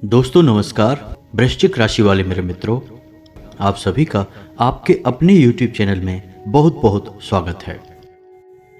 दोस्तों नमस्कार। वृश्चिक राशि वाले मेरे मित्रों, आप सभी का आपके अपने YouTube चैनल में बहुत बहुत स्वागत है।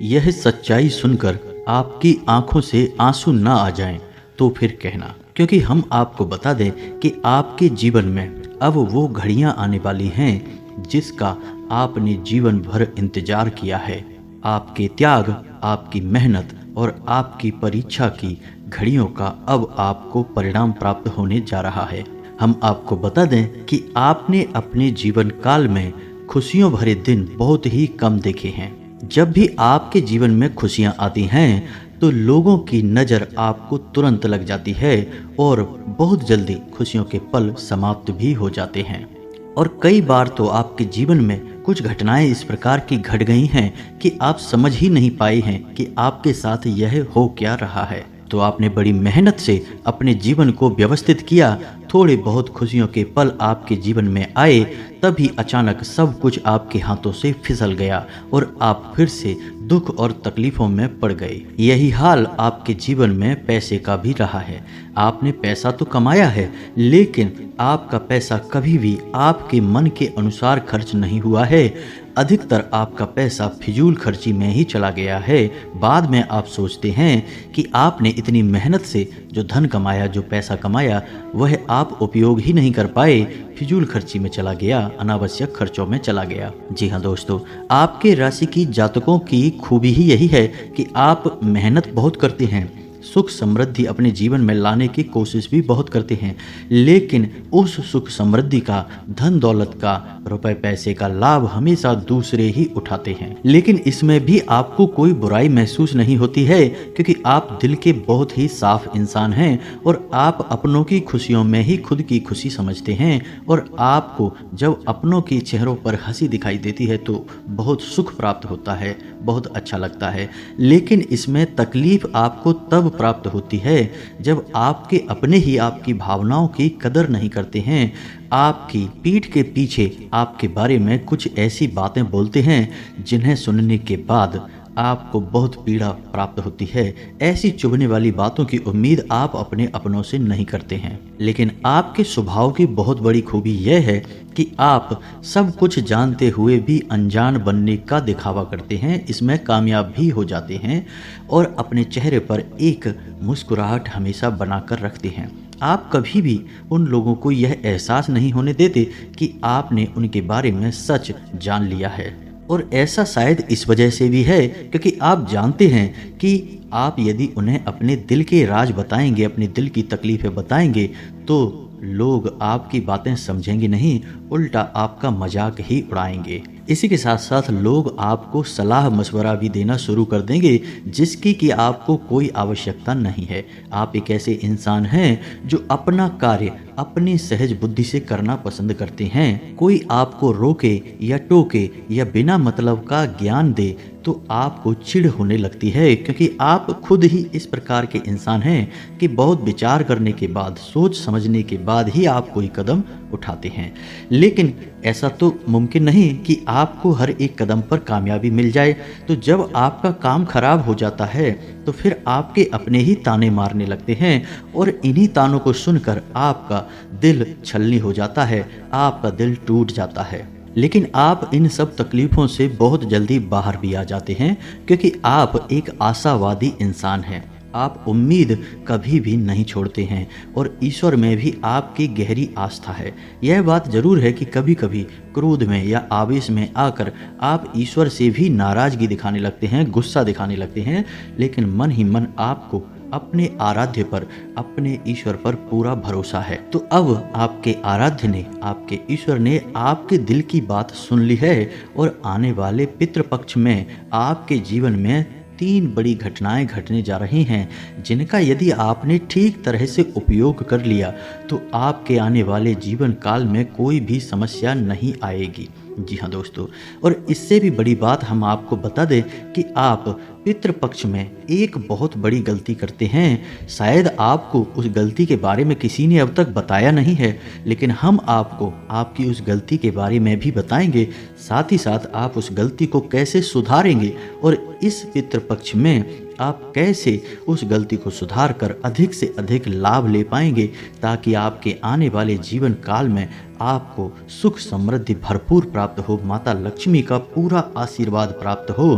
यह सच्चाई सुनकर आपकी आंखों से आंसू ना आ जाएं तो फिर कहना, क्योंकि हम आपको बता दें कि आपके जीवन में अब वो घड़ियां आने वाली हैं जिसका आपने जीवन भर इंतजार किया है। आपके त्याग, आपकी मेहनत और आपकी परीक्षा की घड़ियों का अब आपको परिणाम प्राप्त होने जा रहा है। हम आपको बता दें कि आपने अपने जीवन काल में खुशियों भरे दिन बहुत ही कम देखे हैं। जब भी आपके जीवन में खुशियां आती हैं तो लोगों की नज़र आपको तुरंत लग जाती है और बहुत जल्दी खुशियों के पल समाप्त भी हो जाते हैं। और कई बार तो आपके जीवन में कुछ घटनाएं इस प्रकार की घट गई हैं कि आप समझ ही नहीं पाए हैं कि आपके साथ यह हो क्या रहा है। तो आपने बड़ी मेहनत से अपने जीवन को व्यवस्थित किया, थोड़े बहुत खुशियों के पल आपके जीवन में आए, तभी अचानक सब कुछ आपके हाथों से फिसल गया और आप फिर से दुख और तकलीफों में पड़ गए। यही हाल आपके जीवन में पैसे का भी रहा है। आपने पैसा तो कमाया है, लेकिन आपका पैसा कभी भी आपके मन के अनुसार खर्च नहीं हुआ है। अधिकतर आपका पैसा फिजूल खर्ची में ही चला गया है। बाद में आप सोचते हैं कि आपने इतनी मेहनत से जो धन कमाया, जो पैसा कमाया, वह आप उपयोग ही नहीं कर पाए, फिजूल खर्ची में चला गया, अनावश्यक खर्चों में चला गया। जी हाँ दोस्तों, आपके राशि की जातकों की खूबी ही यही है कि आप मेहनत बहुत करते हैं, सुख समृद्धि अपने जीवन में लाने की कोशिश भी बहुत करते हैं, लेकिन उस सुख समृद्धि का, धन दौलत का, रुपए पैसे का लाभ हमेशा दूसरे ही उठाते हैं। लेकिन इसमें भी आपको कोई बुराई महसूस नहीं होती है, क्योंकि आप दिल के बहुत ही साफ इंसान हैं और आप अपनों की खुशियों में ही खुद की खुशी समझते हैं। और आपको जब अपनों के चेहरों पर हंसी दिखाई देती है तो बहुत सुख प्राप्त होता है, बहुत अच्छा लगता है। लेकिन इसमें तकलीफ आपको तब प्राप्त होती है जब आपके अपने ही आपकी भावनाओं की कदर नहीं करते हैं, आपकी पीठ के पीछे आपके बारे में कुछ ऐसी बातें बोलते हैं जिन्हें सुनने के बाद आपको बहुत पीड़ा प्राप्त होती है। ऐसी चुभने वाली बातों की उम्मीद आप अपने अपनों से नहीं करते हैं। लेकिन आपके स्वभाव की बहुत बड़ी खूबी यह है कि आप सब कुछ जानते हुए भी अनजान बनने का दिखावा करते हैं, इसमें कामयाब भी हो जाते हैं और अपने चेहरे पर एक मुस्कुराहट हमेशा बनाकर रखते हैं। आप कभी भी उन लोगों को यह एहसास नहीं होने देते कि आपने उनके बारे में सच जान लिया है। और ऐसा शायद इस वजह से भी है क्योंकि आप जानते हैं कि आप यदि उन्हें अपने दिल के राज बताएंगे, अपने दिल की तकलीफ़ें बताएंगे, तो लोग आपकी बातें समझेंगे नहीं, उल्टा आपका मजाक ही उड़ाएंगे। इसी के साथ साथ लोग आपको सलाह मशवरा भी देना शुरू कर देंगे जिसकी कि आपको कोई आवश्यकता नहीं है। आप एक ऐसे इंसान हैं जो अपना कार्य अपनी सहज बुद्धि से करना पसंद करते हैं। कोई आपको रोके या टोके या बिना मतलब का ज्ञान दे तो आपको चिढ़ होने लगती है, क्योंकि आप खुद ही इस प्रकार के इंसान हैं कि बहुत विचार करने के बाद, सोच समझने के बाद ही आप कोई कदम उठाते हैं। लेकिन ऐसा तो मुमकिन नहीं कि आपको हर एक कदम पर कामयाबी मिल जाए। तो जब आपका काम खराब हो जाता है तो फिर आपके अपने ही ताने मारने लगते हैं और इन्हीं तानों को सुनकर आपका दिल छलनी हो जाता है, आपका दिल टूट जाता है। लेकिन आप इन सब तकलीफ़ों से बहुत जल्दी बाहर भी आ जाते हैं, क्योंकि आप एक आशावादी इंसान हैं। आप उम्मीद कभी भी नहीं छोड़ते हैं और ईश्वर में भी आपकी गहरी आस्था है। यह बात ज़रूर है कि कभी कभी क्रोध में या आवेश में आकर आप ईश्वर से भी नाराज़गी दिखाने लगते हैं, गुस्सा दिखाने लगते हैं, लेकिन मन ही मन आपको अपने आराध्य पर, अपने ईश्वर पर पूरा भरोसा है। तो अब आपके आराध्य ने, आपके ईश्वर ने आपके दिल की बात सुन ली है और आने वाले पितृपक्ष में आपके जीवन में 3 बड़ी घटनाएं घटने जा रही हैं, जिनका यदि आपने ठीक तरह से उपयोग कर लिया तो आपके आने वाले जीवन काल में कोई भी समस्या नहीं आएगी। जी हाँ दोस्तों, और इससे भी बड़ी बात हम आपको बता दें कि आप पितृपक्ष में एक बहुत बड़ी गलती करते हैं। शायद आपको उस गलती के बारे में किसी ने अब तक बताया नहीं है, लेकिन हम आपको आपकी उस गलती के बारे में भी बताएंगे। साथ ही साथ आप उस गलती को कैसे सुधारेंगे और इस पितृपक्ष में आप कैसे उस गलती को सुधार कर अधिक से अधिक लाभ ले पाएंगे, ताकि आपके आने वाले जीवन काल में आपको सुख समृद्धि भरपूर प्राप्त हो, माता लक्ष्मी का पूरा आशीर्वाद प्राप्त हो,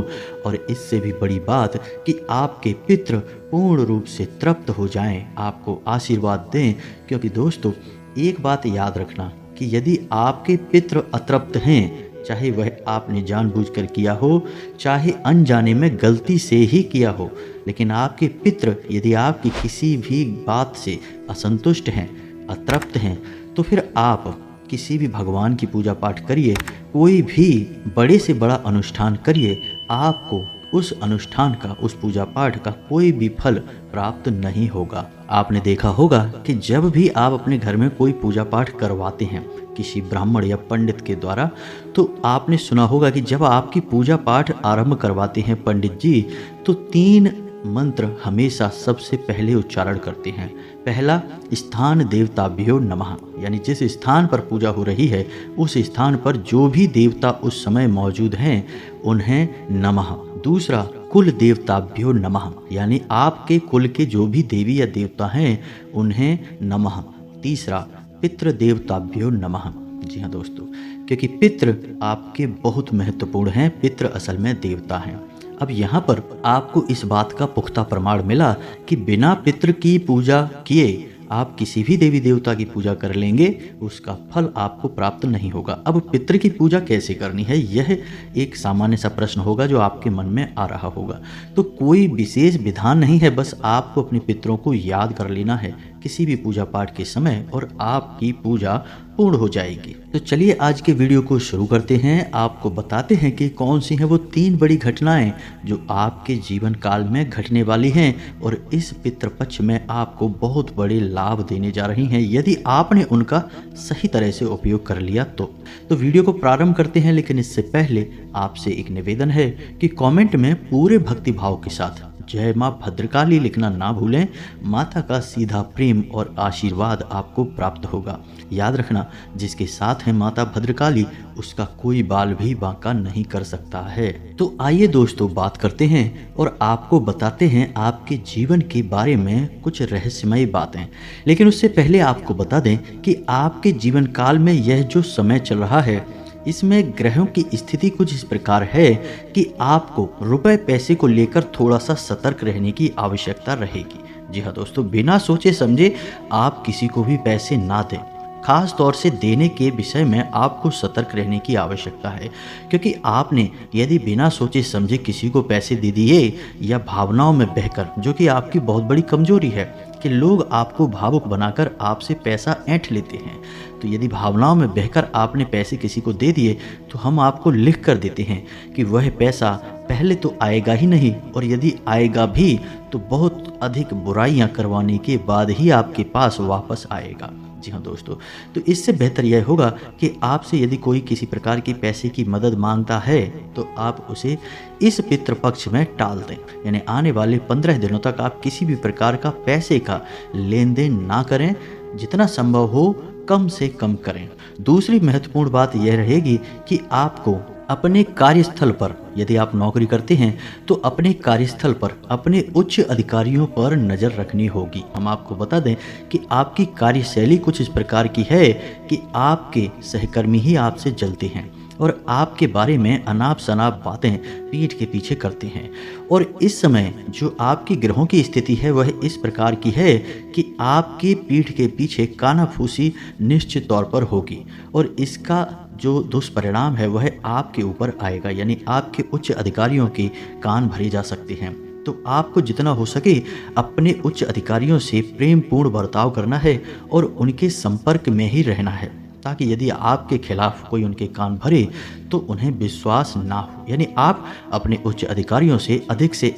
और इससे भी बड़ी बात कि आपके पितृ पूर्ण रूप से तृप्त हो जाएं, आपको आशीर्वाद दें। क्योंकि दोस्तों एक बात याद रखना कि यदि आपके पितृ अतृप्त हैं, चाहे वह आपने जानबूझकर किया हो, चाहे अनजाने में गलती से ही किया हो, लेकिन आपके पितृ यदि आपकी किसी भी बात से असंतुष्ट हैं, अतृप्त हैं, तो फिर आप किसी भी भगवान की पूजा पाठ करिए, कोई भी बड़े से बड़ा अनुष्ठान करिए, आपको उस अनुष्ठान का, उस पूजा पाठ का कोई भी फल प्राप्त नहीं होगा। आपने देखा होगा कि जब भी आप अपने घर में कोई पूजा पाठ करवाते हैं किसी ब्राह्मण या पंडित के द्वारा, तो आपने सुना होगा कि जब आपकी पूजा पाठ आरंभ करवाते हैं पंडित जी, तो 3 मंत्र हमेशा सबसे पहले उच्चारण करते हैं। पहला, स्थान देवताभ्यो नमः, यानी जिस स्थान पर पूजा हो रही है उस स्थान पर जो भी देवता उस समय मौजूद हैं उन्हें नमः। दूसरा, कुल देवताभ्यो नमः, यानी आपके कुल के जो भी देवी या देवता हैं उन्हें नमः। तीसरा, पितृ देवताभ्यो नमः। जी हाँ दोस्तों, क्योंकि पितृ आपके बहुत महत्वपूर्ण हैं, पितृ असल में देवता हैं। अब यहाँ पर आपको इस बात का पुख्ता प्रमाण मिला कि बिना पितृ की पूजा किए आप किसी भी देवी देवता की पूजा कर लेंगे, उसका फल आपको प्राप्त नहीं होगा। अब पितृ की पूजा कैसे करनी है, यह एक सामान्य सा प्रश्न होगा जो आपके मन में आ रहा होगा। तो कोई विशेष विधान नहीं है, बस आपको अपने पितरों को याद कर लेना है किसी भी पूजा पाठ के समय और आपकी पूजा पूर्ण हो जाएगी। तो चलिए आज के वीडियो को शुरू करते हैं। आपको बताते हैं कि कौन सी हैं वो 3 बड़ी घटनाएं जो आपके जीवन काल में घटने वाली हैं और इस पितृपक्ष में आपको बहुत बड़े लाभ देने जा रही हैं, यदि आपने उनका सही तरह से उपयोग कर लिया तो वीडियो को प्रारंभ करते हैं। लेकिन इससे पहले आपसे एक निवेदन है कि कमेंट में पूरे भक्ति भाव के साथ जय माँ भद्रकाली लिखना ना भूलें। माता का सीधा प्रेम और आशीर्वाद आपको प्राप्त होगा। याद रखना, जिसके साथ है माता भद्रकाली उसका कोई बाल भी बांका नहीं कर सकता है। तो आइए दोस्तों बात करते हैं और आपको बताते हैं आपके जीवन के बारे में कुछ रहस्यमयी बातें। लेकिन उससे पहले आपको बता दें कि आपके जीवन काल में यह जो समय चल रहा है इसमें ग्रहों की स्थिति कुछ इस प्रकार है कि आपको रुपए पैसे को लेकर थोड़ा सा सतर्क रहने की आवश्यकता रहेगी। जी हाँ दोस्तों, बिना सोचे समझे आप किसी को भी पैसे ना दें। खास तौर से देने के विषय में आपको सतर्क रहने की आवश्यकता है, क्योंकि आपने यदि बिना सोचे समझे किसी को पैसे दे दिए या भावनाओं में बहकर, जो कि आपकी बहुत बड़ी कमजोरी है कि लोग आपको भावुक बनाकर आपसे पैसा ऐंठ लेते हैं। तो यदि भावनाओं में बहकर आपने पैसे किसी को दे दिए तो हम आपको लिख कर देते हैं कि वह पैसा पहले तो आएगा ही नहीं, और यदि आएगा भी तो बहुत अधिक बुराइयां करवाने के बाद ही आपके पास वापस आएगा। जी हाँ दोस्तों, तो इससे बेहतर यह होगा कि आपसे यदि कोई किसी प्रकार की पैसे की मदद मांगता है तो आप उसे इस पितृपक्ष में टाल दें, यानी आने वाले 15 दिनों तक आप किसी भी प्रकार का पैसे का लेन देन ना करें। जितना संभव हो कम से कम करें। दूसरी महत्वपूर्ण बात यह रहेगी कि आपको अपने कार्यस्थल पर, यदि आप नौकरी करते हैं तो अपने कार्यस्थल पर अपने उच्च अधिकारियों पर नज़र रखनी होगी। हम आपको बता दें कि आपकी कार्यशैली कुछ इस प्रकार की है कि आपके सहकर्मी ही आपसे जलते हैं और आपके बारे में अनाप शनाप बातें पीठ के पीछे करते हैं। और इस समय जो आपकी ग्रहों की स्थिति है वह इस प्रकार की है कि आपके पीठ के पीछे कानाफूसी निश्चित तौर पर होगी, और इसका जो दुष्परिणाम है वह आपके ऊपर आएगा, यानी आपके उच्च अधिकारियों के कान भरे जा सकते हैं। तो आपको जितना हो सके अपने उच्च अधिकारियों से प्रेम पूर्ण बर्ताव करना है और उनके संपर्क में ही रहना है, ताकि यदि आपके खिलाफ कोई उनके कान भरे तो उन्हें विश्वास ना हो। यानी आप अपने उच्च अधिकारियों से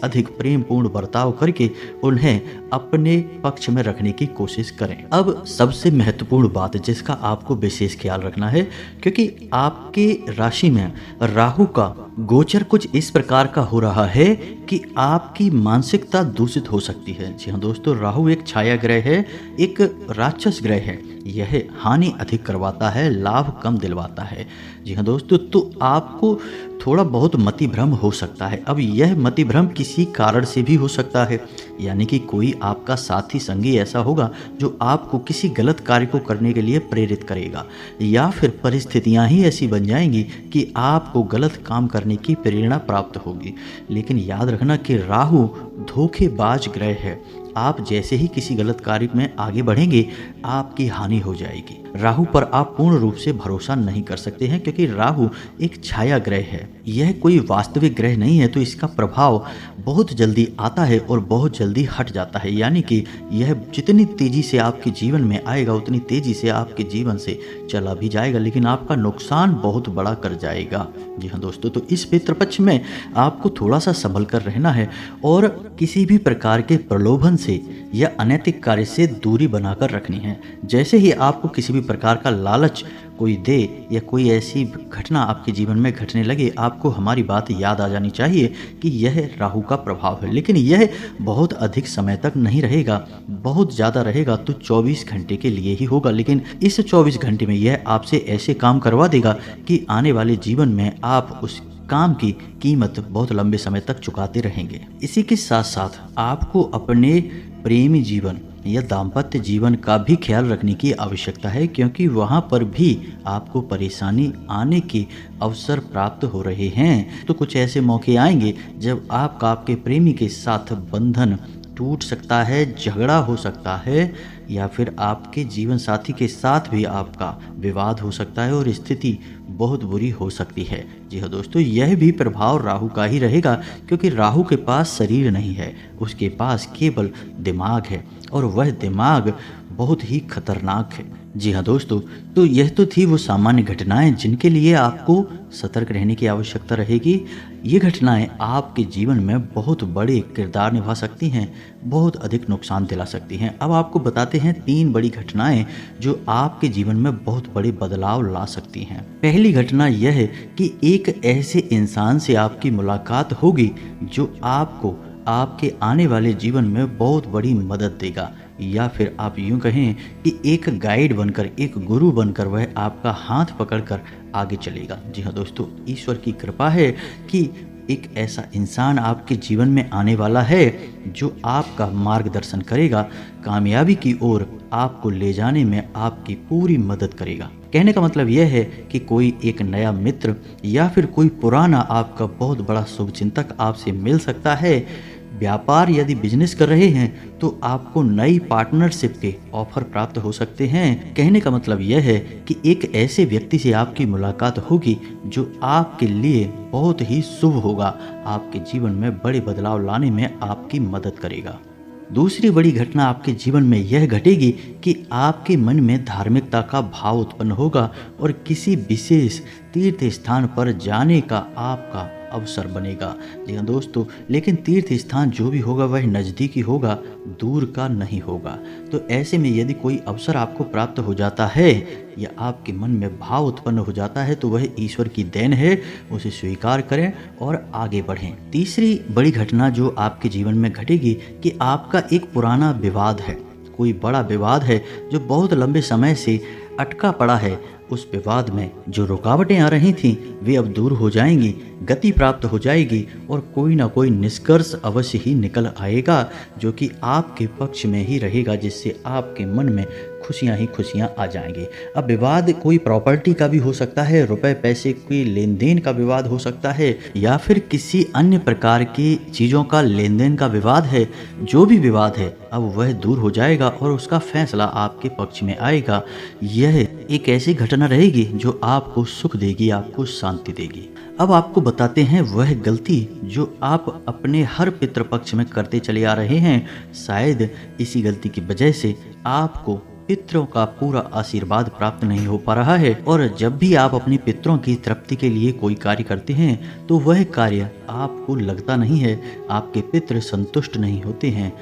अधिक प्रेम पूर्ण बर्ताव करके उन्हें अपने पक्ष में रखने की कोशिश करें। अब सबसे महत्वपूर्ण बात जिसका आपको विशेष ख्याल रखना है, क्योंकि आपके राशि में राहु का गोचर कुछ इस प्रकार का हो रहा है कि आपकी मानसिकता दूषित हो सकती है। जी हाँ दोस्तों, राहु एक छाया ग्रह है, एक राक्षस ग्रह है, यह हानि अधिक करवाता है, लाभ कम दिलवाता है। जी हाँ दोस्तों, तो आपको थोड़ा बहुत मति भ्रम हो सकता है। अब यह मति भ्रम किसी कारण से भी हो सकता है, यानी कि कोई आपका साथी संगी ऐसा होगा जो आपको किसी गलत कार्य को करने के लिए प्रेरित करेगा, या फिर परिस्थितियां ही ऐसी बन जाएंगी कि आपको गलत काम करने की प्रेरणा प्राप्त होगी। लेकिन याद रखना कि राहु धोखेबाज ग्रह है। आप जैसे ही किसी गलत कार्य में आगे बढ़ेंगे, आपकी हानि हो जाएगी। राहु पर आप पूर्ण रूप से भरोसा नहीं कर सकते हैं, क्योंकि राहु एक छाया ग्रह है, यह कोई वास्तविक ग्रह नहीं है। तो इसका प्रभाव बहुत जल्दी आता है और बहुत जल्दी हट जाता है, यानी कि यह जितनी तेजी से आपके जीवन में आएगा उतनी तेजी से आपके जीवन से चला भी जाएगा, लेकिन आपका नुकसान बहुत बड़ा कर जाएगा। जी हाँ दोस्तों, तो इस पितृपक्ष में आपको थोड़ा सा संभल कर रहना है और किसी भी प्रकार के प्रलोभन से या अनैतिक कार्य से दूरी बनाकर रखनी है। जैसे ही आपको किसी भी प्रकार का लालच कोई दे या कोई ऐसी घटना आपके जीवन में घटने लगे, आपको हमारी बात याद आ जानी चाहिए कि यह राहु का प्रभाव है। लेकिन यह बहुत अधिक समय तक नहीं रहेगा, बहुत ज़्यादा रहेगा तो 24 घंटे के लिए ही होगा। लेकिन इस 24 घंटे में यह आपसे ऐसे काम करवा देगा कि आने वाले जीवन में आप उस काम की कीमत बहुत लंबे समय तक चुकाते रहेंगे। इसी के साथ साथ आपको अपने प्रेमी जीवन या दाम्पत्य जीवन का भी ख्याल रखने की आवश्यकता है, क्योंकि वहाँ पर भी आपको परेशानी आने के अवसर प्राप्त हो रहे हैं। तो कुछ ऐसे मौके आएंगे जब आपका आपके प्रेमी के साथ बंधन टूट सकता है, झगड़ा हो सकता है, या फिर आपके जीवन साथी के साथ भी आपका विवाद हो सकता है और स्थिति बहुत बुरी हो सकती है। जी हाँ दोस्तों, यह भी प्रभाव राहु का ही रहेगा, क्योंकि राहु के पास शरीर नहीं है, उसके पास केवल दिमाग है और वह दिमाग बहुत ही खतरनाक है। जी हाँ दोस्तों, तो यह तो थी वो सामान्य घटनाएं जिनके लिए आपको सतर्क रहने की आवश्यकता रहेगी। ये घटनाएं आपके जीवन में बहुत बड़े किरदार निभा सकती हैं, बहुत अधिक नुकसान दिला सकती हैं। अब आपको बताते हैं 3 बड़ी घटनाएं जो आपके जीवन में बहुत बड़े बदलाव ला सकती हैं। पहली घटना यह है कि एक ऐसे इंसान से आपकी मुलाकात होगी जो आपको आपके आने वाले जीवन में बहुत बड़ी मदद देगा, या फिर आप यूं कहें कि एक गाइड बनकर, एक गुरु बनकर वह आपका हाथ पकड़कर आगे चलेगा। जी हाँ दोस्तों, ईश्वर की कृपा है कि एक ऐसा इंसान आपके जीवन में आने वाला है जो आपका मार्गदर्शन करेगा, कामयाबी की ओर आपको ले जाने में आपकी पूरी मदद करेगा। कहने का मतलब यह है कि कोई एक नया मित्र या फिर कोई पुराना आपका बहुत बड़ा शुभचिंतक आपसे मिल सकता है। व्यापार यदि बिजनेस कर रहे हैं तो आपको नई पार्टनरशिप के ऑफर प्राप्त हो सकते हैं। कहने का मतलब यह है कि एक ऐसे व्यक्ति से आपकी मुलाकात होगी जो आपके लिए बहुत ही शुभ होगा, आपके जीवन में बड़े बदलाव लाने में आपकी मदद करेगा। दूसरी बड़ी घटना आपके जीवन में यह घटेगी कि आपके मन में धार्मिकता का भाव उत्पन्न होगा और किसी विशेष तीर्थ स्थान पर जाने का आपका अवसर बनेगा। जी हाँ दोस्तों, लेकिन तीर्थ स्थान जो भी होगा वह नज़दीकी होगा, दूर का नहीं होगा। तो ऐसे में यदि कोई अवसर आपको प्राप्त हो जाता है या आपके मन में भाव उत्पन्न हो जाता है तो वह ईश्वर की देन है, उसे स्वीकार करें और आगे बढ़ें। तीसरी बड़ी घटना जो आपके जीवन में घटेगी कि आपका एक पुराना विवाद है, कोई बड़ा विवाद है जो बहुत लंबे समय से अटका पड़ा है। उस विवाद में जो रुकावटें आ रही थीं वे अब दूर हो जाएंगी, गति प्राप्त हो जाएगी और कोई ना कोई निष्कर्ष अवश्य ही निकल आएगा जो कि आपके पक्ष में ही रहेगा, जिससे आपके मन में खुशियां ही खुशियां आ जाएंगी। अब विवाद कोई प्रॉपर्टी का भी हो सकता है, रुपए पैसे की लेन देन का विवाद हो सकता है, या फिर किसी अन्य प्रकार की चीज़ों का लेन देन का विवाद है। जो भी विवाद है अब वह दूर हो जाएगा और उसका फैसला आपके पक्ष में आएगा। यह एक ऐसी घटना रहेगी जो आपको सुख देगी, आपको शांति देगी। अब आपको बताते हैं वह गलती जो आप अपने हर पितृपक्ष में करते चले आ रहे हैं। शायद इसी गलती की वजह से आपको पितरों का पूरा आशीर्वाद प्राप्त नहीं हो पा रहा है, और जब भी आप अपने पितरों की तृप्ति के लिए कोई कार्य करते हैं तो वह कार्य आपको लगता नहीं है, आपके पितृ संतुष्ट नहीं होते हैं,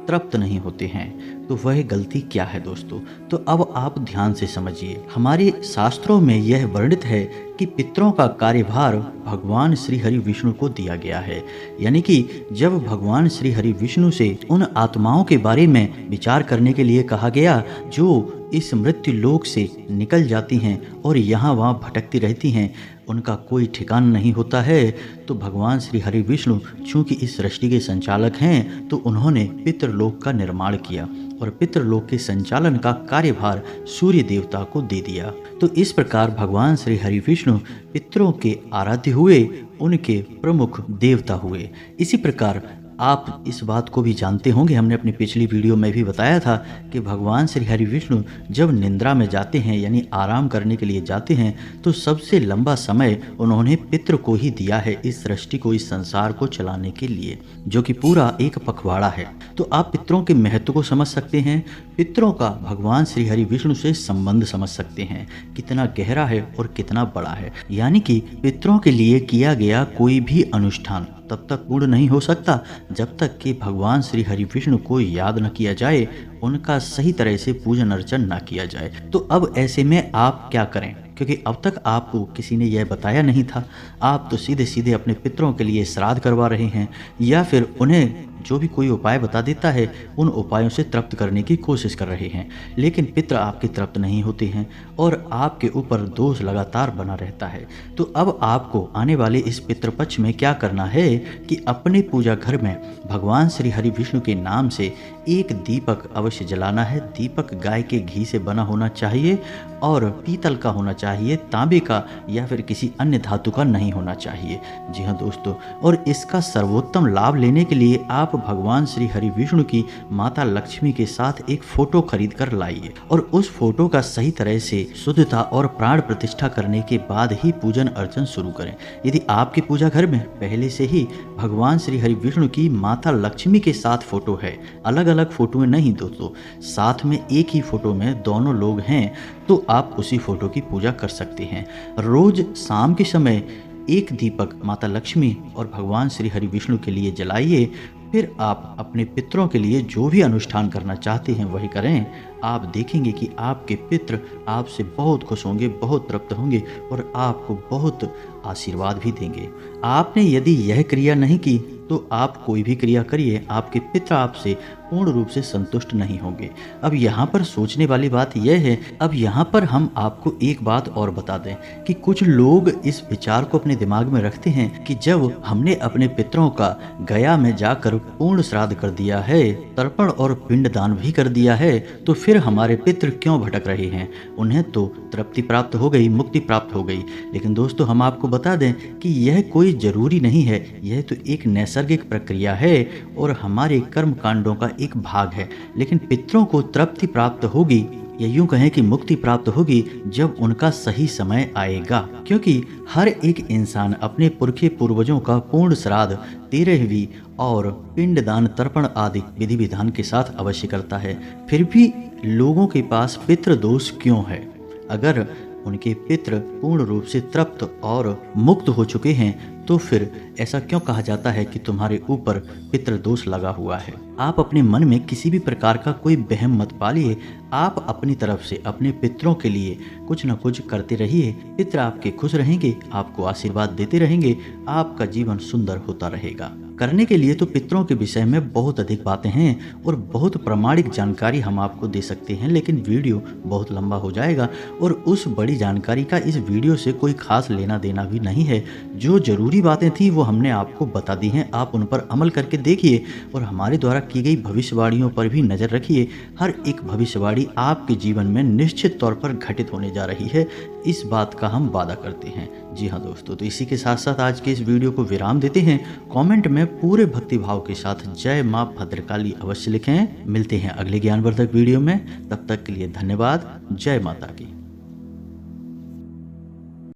तृप्त नहीं होते हैं। तो वह गलती क्या है दोस्तों? तो अब आप ध्यान से समझिए। हमारे शास्त्रों में यह वर्णित है कि पितरों का कार्यभार भगवान श्री हरि विष्णु को दिया गया है। यानी कि जब भगवान श्री हरि विष्णु से उन आत्माओं के बारे में विचार करने के लिए कहा गया जो इस मृत्यु लोक से निकल जाती हैं और यहाँ वहाँ भटकती रहती हैं, उनका कोई ठिकाना नहीं होता है। तो भगवान श्री हरि विष्णु चूंकि इस सृष्टि के संचालक हैं, तो उन्होंने पितृलोक का निर्माण किया और पितृलोक के संचालन का कार्यभार सूर्य देवता को दे दिया। तो इस प्रकार भगवान श्री हरि विष्णु पितरों के आराध्य हुए, उनके प्रमुख देवता हुए। इसी प्रकार आप इस बात को भी जानते होंगे, हमने अपनी पिछली वीडियो में भी बताया था कि भगवान श्री हरि विष्णु जब निद्रा में जाते हैं यानी आराम करने के लिए जाते हैं, तो सबसे लंबा समय उन्होंने पितृ को ही दिया है इस सृष्टि को, इस संसार को चलाने के लिए, जो कि पूरा एक पखवाड़ा है। तो आप पितरों के महत्व को समझ सकते हैं, पितरों का भगवान श्री हरि विष्णु से संबंध समझ सकते हैं, कितना गहरा है और कितना बड़ा है। यानी कि पितरों के लिए किया गया कोई भी अनुष्ठान तब तक पूर्ण नहीं हो सकता जब तक कि भगवान श्री हरि विष्णु को याद न किया जाए, उनका सही तरह से पूजन अर्चन न किया जाए। तो अब ऐसे में आप क्या करें, क्योंकि अब तक आपको किसी ने यह बताया नहीं था। आप तो सीधे सीधे अपने पितरों के लिए श्राद्ध करवा रहे हैं, या फिर उन्हें जो भी कोई उपाय बता देता है उन उपायों से तृप्त करने की कोशिश कर रहे हैं, लेकिन पितर आपके तृप्त नहीं होते हैं और आपके ऊपर दोष लगातार बना रहता है। तो अब आपको आने वाले इस पितृपक्ष में क्या करना है कि अपने पूजा घर में भगवान श्री हरि विष्णु के नाम से एक दीपक अवश्य जलाना है। दीपक गाय के घी से बना होना चाहिए और पीतल का होना चाहिए, तांबे का या फिर किसी अन्य धातु का नहीं होना चाहिए। जी हाँ दोस्तों, और इसका सर्वोत्तम लाभ लेने के लिए आप भगवान श्री हरि विष्णु की माता लक्ष्मी के साथ एक फोटो खरीद कर लाइए और उस फोटो का सही तरह से शुद्धता और प्राण प्रतिष्ठा करने के बाद ही पूजन अर्चन शुरू करें। यदि आपके पूजा घर में पहले से ही भगवान श्री हरि विष्णु की माता लक्ष्मी के साथ फोटो है, अलग अलग फोटो में नहीं दोस्तों, साथ में एक ही फोटो में दोनों लोग हैं, तो आप उसी फोटो की पूजा कर सकते हैं। रोज शाम के समय एक दीपक माता लक्ष्मी और भगवान श्री हरि विष्णु के लिए जलाइए। फिर आप अपने पितरों के लिए जो भी अनुष्ठान करना चाहते हैं वही करें। आप देखेंगे कि आपके पितृ आपसे बहुत खुश होंगे, बहुत तृप्त होंगे और आपको बहुत आशीर्वाद भी देंगे। आपने यदि यह क्रिया नहीं की तो आप कोई भी क्रिया करिए, आपके पितृ आपसे पूर्ण रूप से संतुष्ट नहीं होंगे। अब यहाँ पर सोचने वाली बात यह है, अब यहाँ पर हम आपको एक बात और बता दें कि कुछ लोग इस विचार को अपने दिमाग में रखते हैं कि जब हमने अपने पितरों का गया में जाकर पूर्ण श्राद्ध कर दिया है, तर्पण और पिंडदान भी कर दिया है, तो फिर हमारे पितृ क्यों भटक रहे हैं, उन्हें तो तृप्ति प्राप्त हो गई, मुक्ति प्राप्त हो गई। लेकिन दोस्तों हम आपको बता दें कि यह कोई जरूरी नहीं है, यह तो एक नैसर्गिक प्रक्रिया है और हमारे कर्म कांडों का एक भाग है। लेकिन पितरों को तृप्ति प्राप्त होगी या यूं कहें कि मुक्ति प्राप्त होगी जब उनका सही समय आएगा, क्योंकि हर एक इंसान अपने पुरखे पूर्वजों का पूर्ण श्राद्ध, 13वीं और पिंडदान, तर्पण आदि विधि विधान के साथ अवश्य करता है। फिर भी लोगों के पास पितृ दोष क्यों है? अगर उनके पितृ पूर्ण रूप से तृप्त और मुक्त हो चुके हैं तो फिर ऐसा क्यों कहा जाता है कि तुम्हारे ऊपर पितृ दोष लगा हुआ है? आप अपने मन में किसी भी प्रकार का कोई वहम मत पालिए। आप अपनी तरफ से अपने पितरों के लिए कुछ न कुछ करते रहिए। पितृ आपके खुश रहेंगे, आपको आशीर्वाद देते रहेंगे, आपका जीवन सुंदर होता रहेगा। करने के लिए तो पितरों के विषय में बहुत अधिक बातें हैं और बहुत प्रामाणिक जानकारी हम आपको दे सकते हैं, लेकिन वीडियो बहुत लंबा हो जाएगा और उस बड़ी जानकारी का इस वीडियो से कोई खास लेना देना भी नहीं है। जो जरूरी बातें थी वो हमने आपको बता दी हैं, आप उन पर अमल करके देखिए और हमारे द्वारा की गई भविष्यवाणियों पर भी नजर रखिए। हर एक भविष्यवाणी आपके जीवन में निश्चित तौर पर घटित होने जा रही है, इस बात का हम वादा करते हैं। जी हाँ दोस्तों, तो इसी के साथ साथ आज के इस वीडियो को विराम देते हैं। कमेंट में पूरे भक्ति भाव के साथ जय मां भद्रकाली अवश्य लिखें। मिलते हैं अगले ज्ञानवर्धक वीडियो में, तब तक के लिए धन्यवाद। जय माता की।